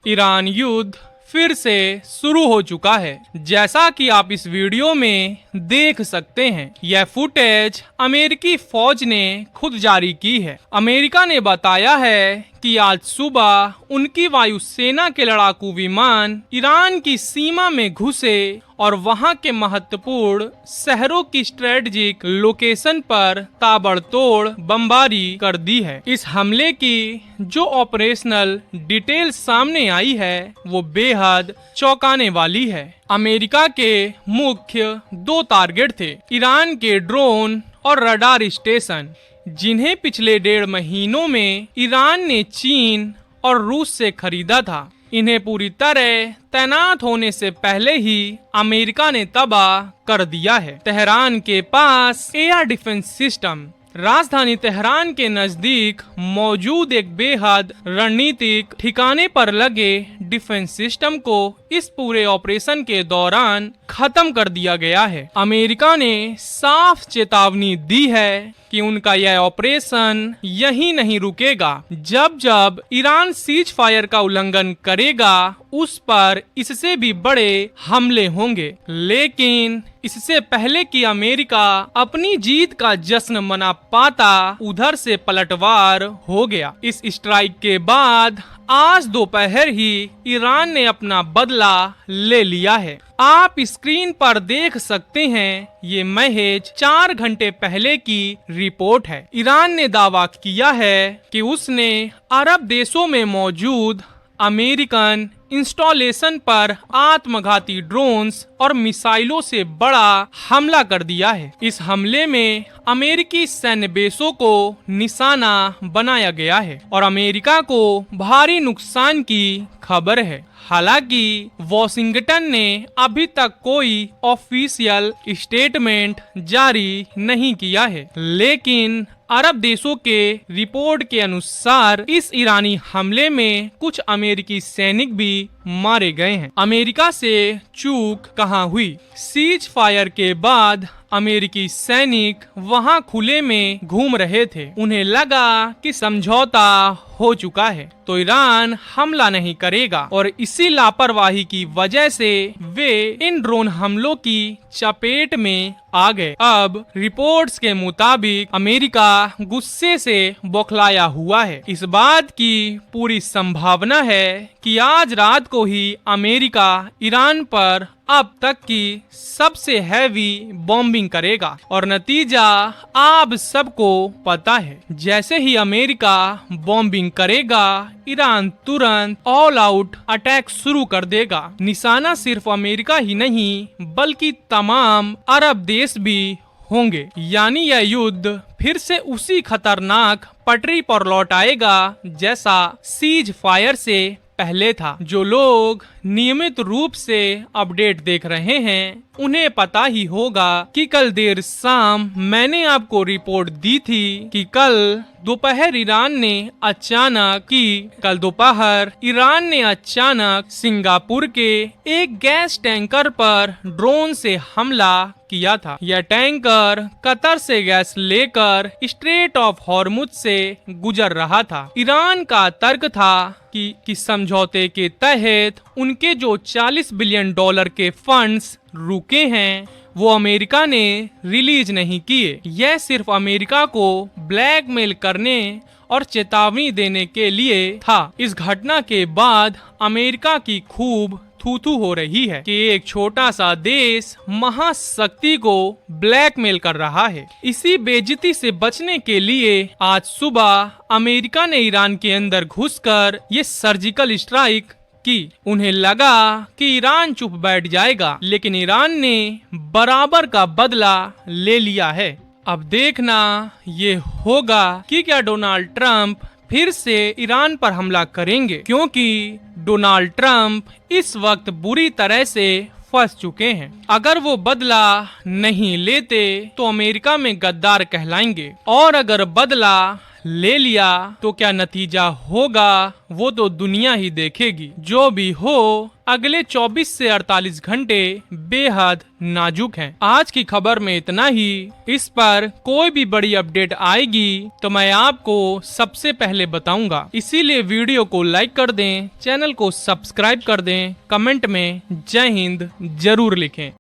Iran युद्ध फिर से शुरू हो चुका है। जैसा कि आप इस वीडियो में देख सकते हैं, यह फुटेज अमेरिकी फौज ने खुद जारी की है। अमेरिका ने बताया है कि आज सुबह उनकी वायुसेना के लड़ाकू विमान ईरान की सीमा में घुसे और वहां के महत्वपूर्ण शहरों की स्ट्रेटेजिक लोकेशन पर ताबड़तोड़ बमबारी कर दी है। इस हमले की जो ऑपरेशनल डिटेल सामने आई है वो बेहद चौंकाने वाली है। अमेरिका के मुख्य दो टारगेट थे, ईरान के ड्रोन और रडार स्टेशन, जिन्हें पिछले 1.5 महीनों में ईरान ने चीन और रूस से खरीदा था। इन्हें पूरी तरह तैनात होने से पहले ही अमेरिका ने तबाह कर दिया है। तेहरान के पास एयर डिफेंस सिस्टम, राजधानी तेहरान के नजदीक मौजूद एक बेहद रणनीतिक ठिकाने पर लगे डिफेंस सिस्टम को इस पूरे ऑपरेशन के दौरान खत्म कर दिया गया है। अमेरिका ने साफ चेतावनी दी है कि उनका यह ऑपरेशन यहीं नहीं रुकेगा। जब जब ईरान सीज फायर का उल्लंघन करेगा, उस पर इससे भी बड़े हमले होंगे। लेकिन इससे पहले कि अमेरिका अपनी जीत का जश्न मना पाता, उधर से पलटवार हो गया। इस स्ट्राइक के बाद आज दोपहर ही ईरान ने अपना बदला ले लिया है। आप स्क्रीन पर देख सकते हैं, ये महज 4 घंटे पहले की रिपोर्ट है। ईरान ने दावा किया है कि उसने अरब देशों में मौजूद अमेरिकन इंस्टॉलेशन पर आत्मघाती ड्रोन्स और मिसाइलों से बड़ा हमला कर दिया है। इस हमले में अमेरिकी सैन्य बेसों को निशाना बनाया गया है और अमेरिका को भारी नुकसान की खबर है। हालांकि वॉशिंगटन ने अभी तक कोई ऑफिशियल स्टेटमेंट जारी नहीं किया है, लेकिन अरब देशों के रिपोर्ट के अनुसार इस ईरानी हमले में कुछ अमेरिकी सैनिक भी मारे गए हैं। अमेरिका से चूक कहां हुई? सीज फायर के बाद अमेरिकी सैनिक वहां खुले में घूम रहे थे। उन्हें लगा कि समझौता हो चुका है तो ईरान हमला नहीं करेगा, और इसी लापरवाही की वजह से वे इन ड्रोन हमलों की चपेट में आ गए। अब रिपोर्ट्स के मुताबिक अमेरिका गुस्से से बौखलाया हुआ है। इस बात की पूरी संभावना है कि आज रात को ही अमेरिका ईरान पर अब तक की सबसे हैवी बॉम्बिंग करेगा, और नतीजा आप सबको पता है। जैसे ही अमेरिका बॉम्बिंग करेगा, ईरान तुरंत ऑल आउट अटैक शुरू कर देगा। निशाना सिर्फ अमेरिका ही नहीं बल्कि तमाम अरब देश भी होंगे। यानी यह युद्ध फिर से उसी खतरनाक पटरी पर लौट आएगा जैसा सीज फायर से पहले था। जो लोग नियमित रूप से अपडेट देख रहे हैं, उन्हें पता ही होगा कि कल देर शाम मैंने आपको रिपोर्ट दी थी कि कल दोपहर ईरान ने अचानक सिंगापुर के एक गैस टैंकर पर ड्रोन से हमला किया था। यह टैंकर कतर से गैस लेकर स्ट्रेट ऑफ हॉर्मुज से गुजर रहा था। ईरान का तर्क था कि समझौते के तहत उनके जो $40 बिलियन के फंड्स रुके हैं वो अमेरिका ने रिलीज नहीं किए। यह सिर्फ अमेरिका को ब्लैकमेल करने और चेतावनी देने के लिए था। इस घटना के बाद अमेरिका की खूब थू-थू हो रही है कि एक छोटा सा देश महाशक्ति को ब्लैकमेल कर रहा है। इसी बेइज्जती से बचने के लिए आज सुबह अमेरिका ने ईरान के अंदर घुसकर ये सर्जिकल स्ट्राइक की। उन्हें लगा कि ईरान चुप बैठ जाएगा, लेकिन ईरान ने बराबर का बदला ले लिया है। अब देखना ये होगा कि क्या डोनाल्ड ट्रंप फिर से ईरान पर हमला करेंगे, क्योंकि डोनाल्ड ट्रंप इस वक्त बुरी तरह से फंस चुके हैं। अगर वो बदला नहीं लेते तो अमेरिका में गद्दार कहलाएंगे, और अगर बदला ले लिया तो क्या नतीजा होगा वो तो दुनिया ही देखेगी। जो भी हो, अगले 24 से 48 घंटे बेहद नाजुक हैं। आज की खबर में इतना ही। इस पर कोई भी बड़ी अपडेट आएगी तो मैं आपको सबसे पहले बताऊंगा। इसीलिए वीडियो को लाइक कर दें, चैनल को सब्सक्राइब कर दें, कमेंट में जय हिंद जरूर लिखें।